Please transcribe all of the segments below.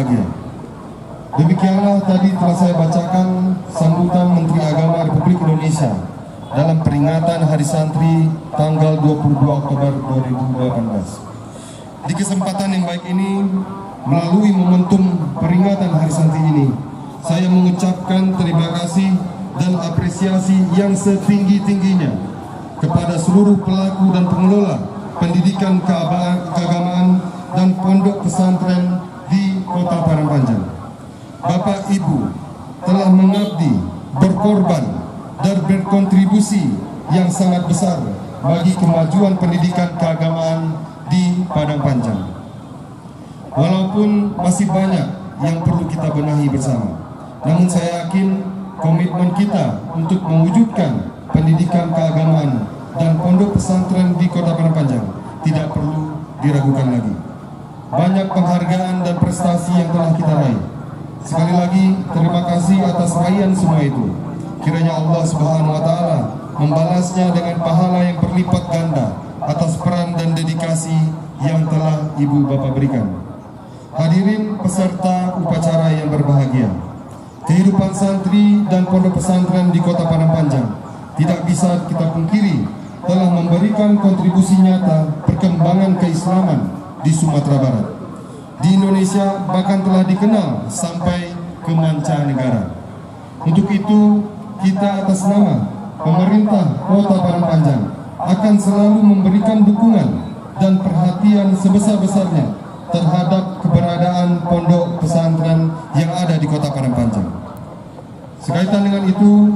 berbahagia. Demikianlah tadi telah saya bacakan sambutan Menteri Agama Republik Indonesia dalam peringatan Hari Santri tanggal 22 Oktober 2018. Di kesempatan yang baik ini, melalui momentum peringatan Hari Santri ini, saya mengucapkan terima kasih dan apresiasi yang setinggi-tingginya kepada seluruh pelaku dan pengelola pendidikan keagamaan dan pondok pesantren di Kota Padang. Bapak Ibu telah mengabdi, berkorban, dan berkontribusi yang sangat besar bagi kemajuan pendidikan keagamaan di Padang Panjang. Walaupun masih banyak yang perlu kita benahi bersama, namun saya yakin komitmen kita untuk mewujudkan pendidikan keagamaan dan pondok pesantren di Kota Padang Panjang tidak perlu diragukan lagi. Banyak penghargaan dan prestasi yang telah kita raih. Sekali lagi, terima kasih atas raihan semua itu. Kiranya Allah Subhanahu wa Ta'ala membalasnya dengan pahala yang berlipat ganda atas peran dan dedikasi yang telah Ibu Bapak berikan. Hadirin peserta upacara yang berbahagia, kehidupan santri dan pondok pesantren di Kota Padang Panjang tidak bisa kita pungkiri telah memberikan kontribusi nyata perkembangan keislaman di Sumatera Barat. Di Indonesia bahkan telah dikenal sampai ke mancanegara. Untuk itu, kita atas nama pemerintah Kota Padang Panjang akan selalu memberikan dukungan dan perhatian sebesar-besarnya terhadap keberadaan pondok pesantren yang ada di Kota Padang Panjang. Sekaitan dengan itu,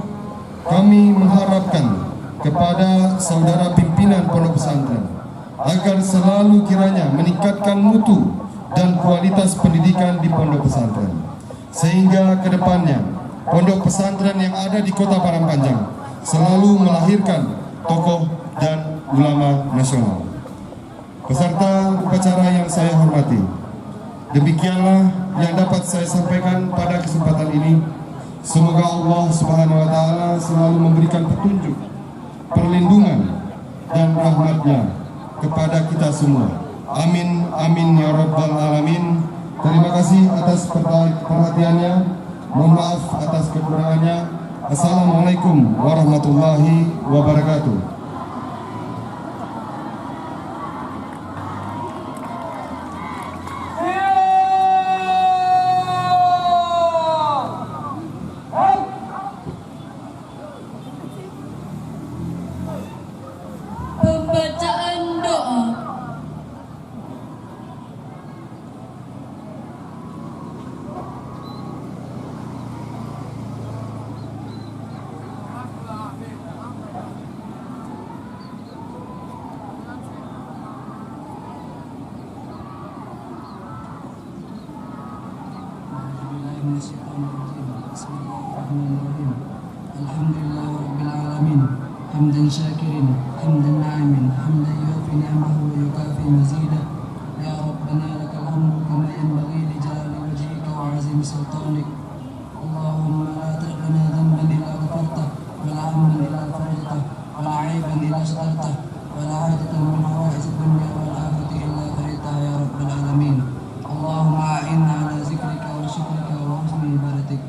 kami mengharapkan kepada saudara pimpinan pondok pesantren agar selalu kiranya meningkatkan mutu dan kualitas pendidikan di pondok pesantren, sehingga kedepannya pondok pesantren yang ada di Kota Padang Panjang selalu melahirkan tokoh dan ulama nasional. Peserta upacara yang saya hormati, demikianlah yang dapat saya sampaikan pada kesempatan ini. Semoga Allah Subhanahu wa Ta'ala selalu memberikan petunjuk, perlindungan, dan rahmat-Nya kepada kita semua. Amin, amin ya rabbal alamin. Terima kasih atas perhatiannya. Mohon maaf atas kekurangannya. Assalamualaikum warahmatullahi wabarakatuh. Pembacaan doa. Bismillahirrahmanirrahim. Alhamdulillahirabbil alamin. Hamdan syakirin, hamdan na'imin, hamdan yuwafi ni'amahu wa yukafi mazidah. Ya Rabbana lakal hamdu kama yanbaghi li jalali wajhika wa 'azimi sultanik. Allahumma la tad'na dhanban illa ghafartah, wa la hamman illa farajtah, wa la 'aiban illa satartah, wa la hajatan min hawaij ad-dunya wal akhirati illa qadaitah ya rabbal alamin. Allahumma a'inna ala zikrika wa syukrika wa husni ibadatik.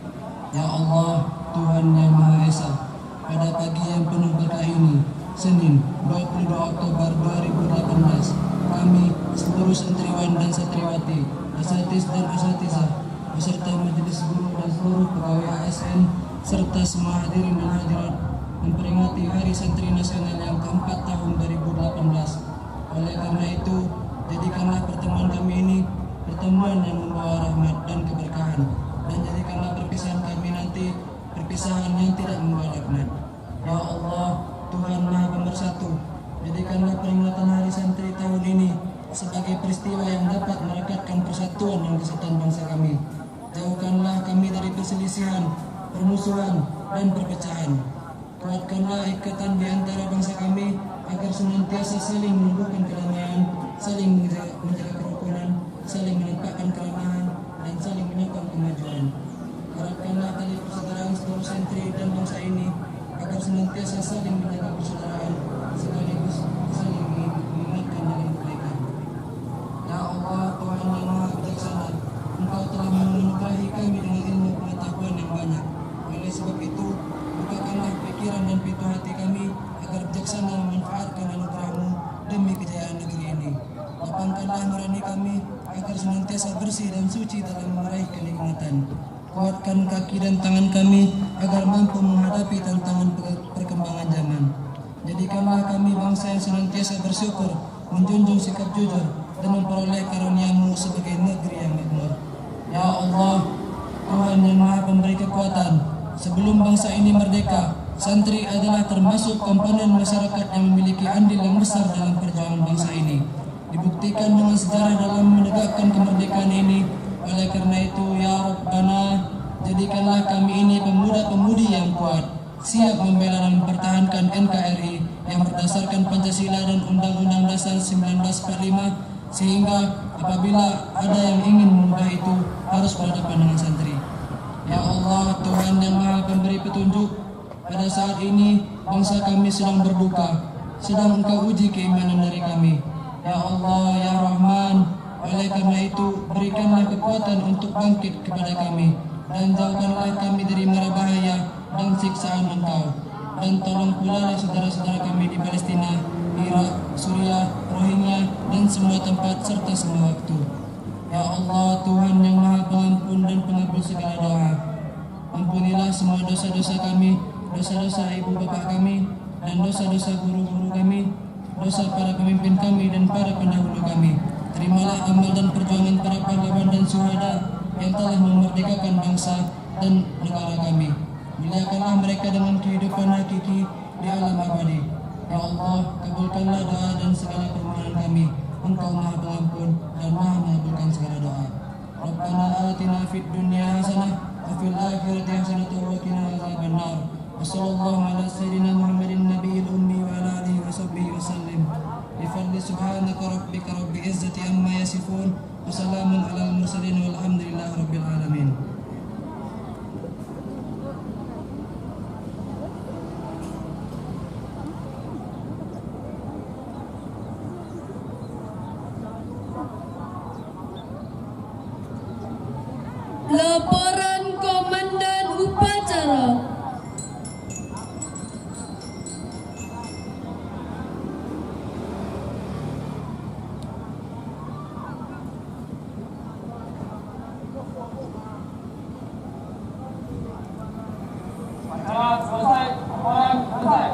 Ya Allah, Tuhan yang Maha Esa, pada pagi yang penuh berkah ini, Senin 22 Oktober 2018, kami seluruh santriwan dan santriwati, asatidz dan asatizah, beserta majelis guru dan seluruh pegawai ASN serta semua hadirin dan hadirat memperingati Hari Santri Nasional yang keempat tahun 2018. Oleh karena itu, jadikanlah pertemuan kami ini pertemuan yang membawa rahmat dan keberkahan, dan jadikanlah perpisahan kami nanti perpisahan yang tidak membawa laknat. Ya Allah, Tuhan Maha Pemersatu, jadikanlah peringatan Hari Santri tahun ini sebagai peristiwa yang dapat merekatkan persatuan dan kesatuan bangsa kami. Jauhkanlah kami dari perselisihan, permusuhan, dan perpecahan. Kuatkanlah ikatan di antara bangsa kami agar senantiasa saling menumbuhkan kedamaian, saling menjaga kerukunan, saling menempatkan keramahan, dan saling menyokong kemajuan. Harapkanlah tali persaudaraan seluruh santri dan bangsa ini agar senantiasa saling menjaga persaudaraan sekaligus saling mengingatkan jalan kebaikan. Ya Allah, Tuhan yang Maha Bijaksana, Engkau telah kami dengan ilmu pengetahuan yang banyak. Oleh sebab itu, bukakanlah pikiran dan pintu hati kami agar bijaksana memanfaatkan anugerah-Mu demi kejayaan negeri ini. Lapangkanlah nurani kami agar senantiasa bersih dan suci dalam meraih kenikmatan. Kuatkan kaki dan tangan kami agar mampu menghadapi tantangan perkembangan zaman. Jadikanlah kami bangsa yang senantiasa bersyukur, menjunjung sikap jujur, dan memperoleh karunia-Mu sebagai negeri yang makmur. Ya Allah, Tuhan yang Maha Pemberi kekuatan, sebelum bangsa ini merdeka, santri adalah termasuk komponen masyarakat yang memiliki andil yang besar dalam perjuangan bangsa ini. Dibuktikan dengan sejarah dalam menegakkan kemerdekaan ini. Oleh karena itu, ya Rabbana, jadikanlah kami ini pemuda-pemudi yang kuat, siap membela dan mempertahankan NKRI yang berdasarkan Pancasila dan Undang-Undang Dasar 1945, sehingga apabila ada yang ingin mengubah itu harus berhadapan dengan santri. Ya Allah, Tuhan yang Maha Pemberi petunjuk, pada saat ini bangsa kami sedang berduka, sedang Engkau uji keimanan dari kami. Ya Allah, ya Rahman, oleh karena itu berikanlah kekuatan untuk bangkit kepada kami, dan jauhkanlah kami dari mara bahaya dan siksaan Engkau. Dan tolong pula saudara-saudara kami di Palestina, Irak, Suriah, Rohingya, dan semua tempat serta semua waktu. Ya Allah, Tuhan yang Maha Pengampun dan Pengabul segala doa, ampunilah semua dosa-dosa kami, dosa-dosa ibu bapak kami, dan dosa-dosa guru-guru kami, dosa para pemimpin kami dan para pendahulu kami. Terimalah amal dan perjuangan para pahlawan dan syuhada yang telah memerdekakan bangsa dan negara kami. Muliakanlah mereka dengan kehidupan hakiki di alam abadi. Ya Allah, kabulkanlah doa dan segala permohonan kami. Engkau Maha Pengampun dan Maha mengabulkan segala doa. Rabbana atina fid dunya hasanah wa fil akhirati hasanah wa qina adzabannar. Wa sallallahu ala sayyidina Muhammadin nabiyil ummi wa ala alihi wa sahbihi wa sallim. Bifadli subhanaka rabbika rabbil izzati amma yasifun wa salamun alal mursalin walhamdulillahi rabbil alamin. Laporan Komandan Upacara. Selesai, laporan selesai.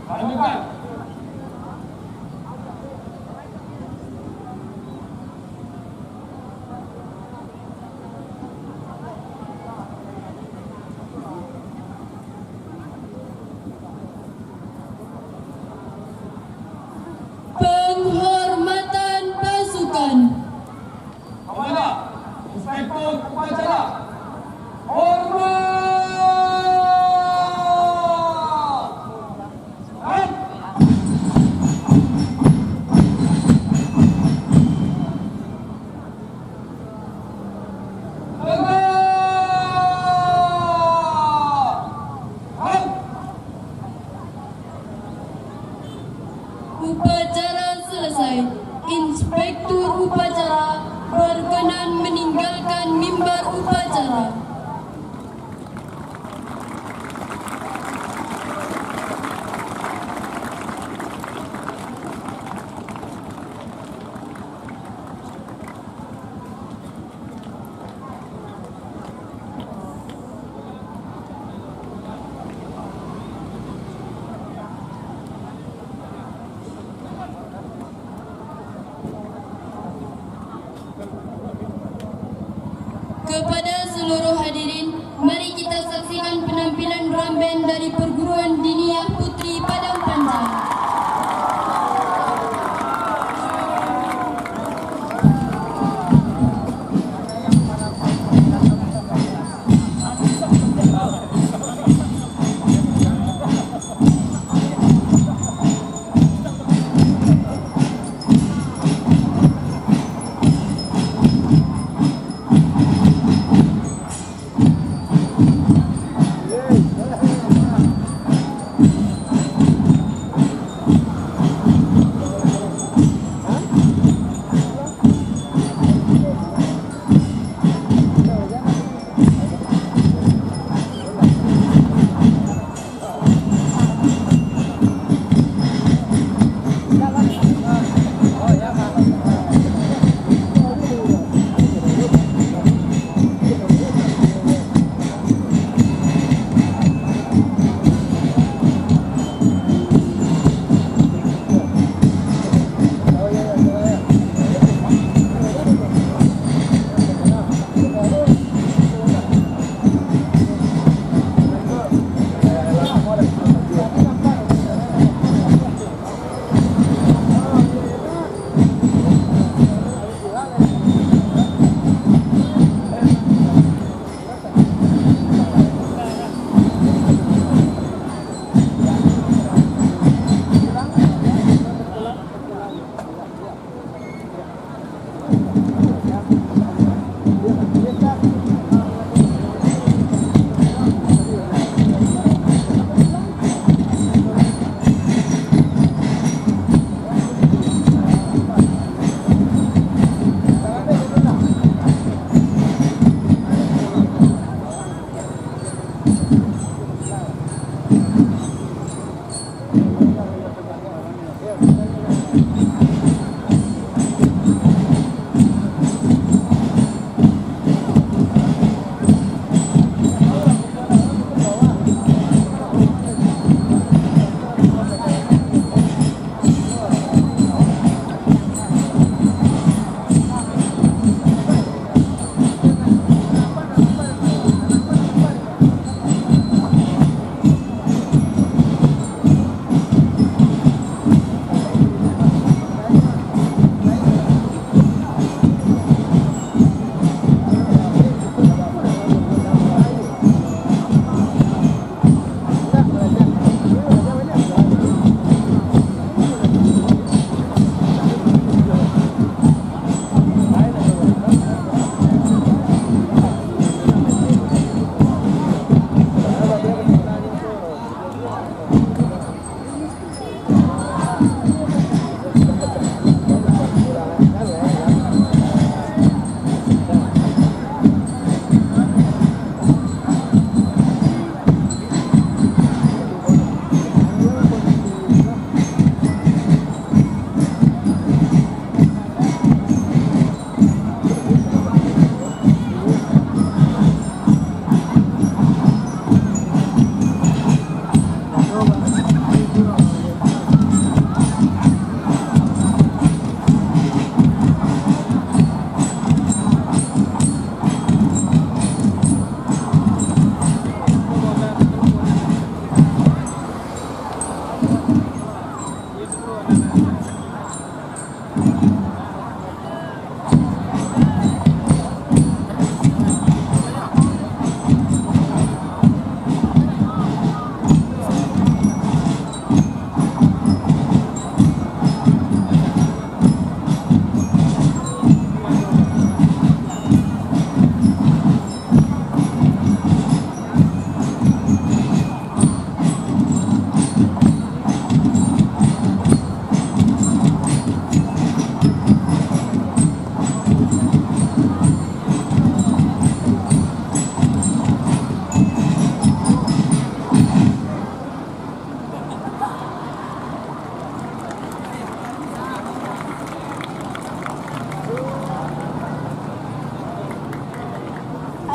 Lanjutkan. Penghormatan pasukan. Komandan, Inspektur Upacara. Hormat. Upacara selesai. Inspektur upacara berkenan meninggalkan mimbar upacara. Kepada seluruh hadirin, mari kita saksikan penampilan drum band dari Perguruan Diniyah Putri Padang Panjang.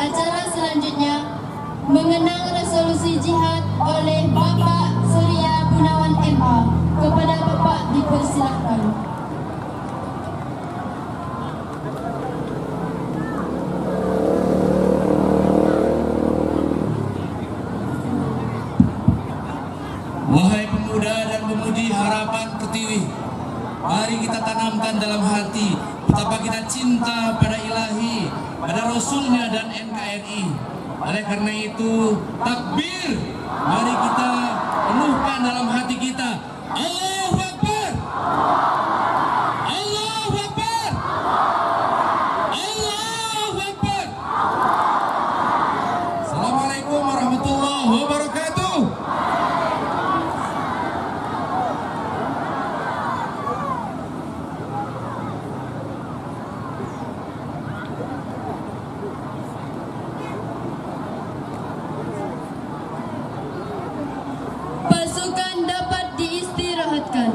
Acara selanjutnya mengenang resolusi jihad oleh Bapak Surya Gunawan MA. Kepada Bapak dipersilakan. Wahai pemuda dan pemudi harapan Pertiwi, mari kita tanamkan dalam hati betapa kita cinta pada Ilahi, pada Rasulnya dan NKRI. Oleh karena itu, takbir, mari kita penuhkan dalam hati kita. Allahu Akbar, Allahu Akbar, Allahu Akbar. Assalamualaikum warahmatullahi wabarakatuh. Pasukan dapat diistirahatkan.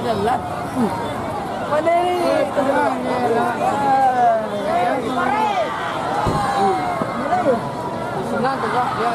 jalan. Mana ni? Senang tu kah? Dia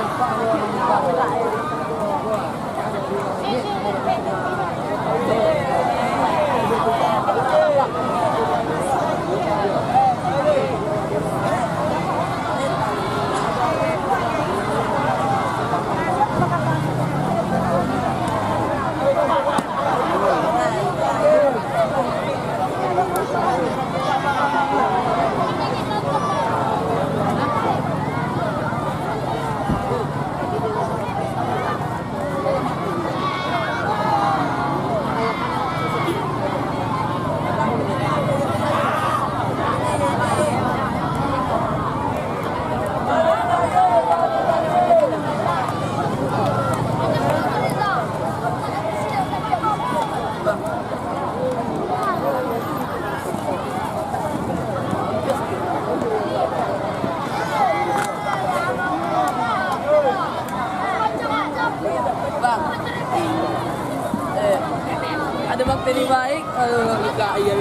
bakteri baik. Aduh, iya.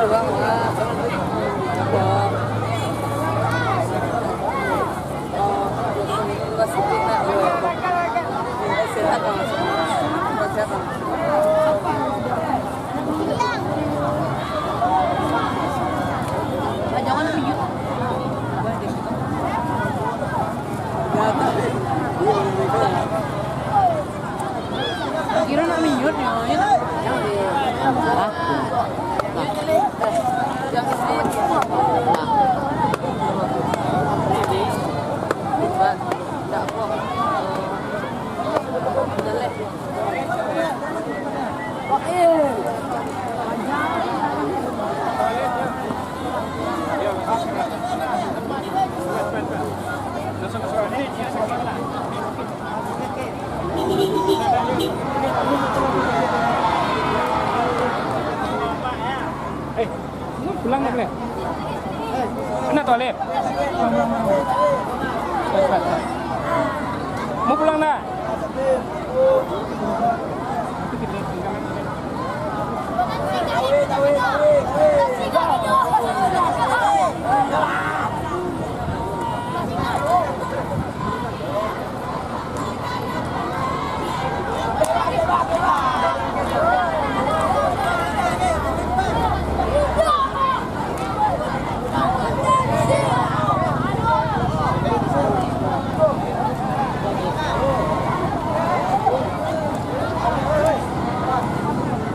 Bang, jangan pijut. Kira nak minyak ya, pulang dah boleh. Kena toilet. Mau pulang dah?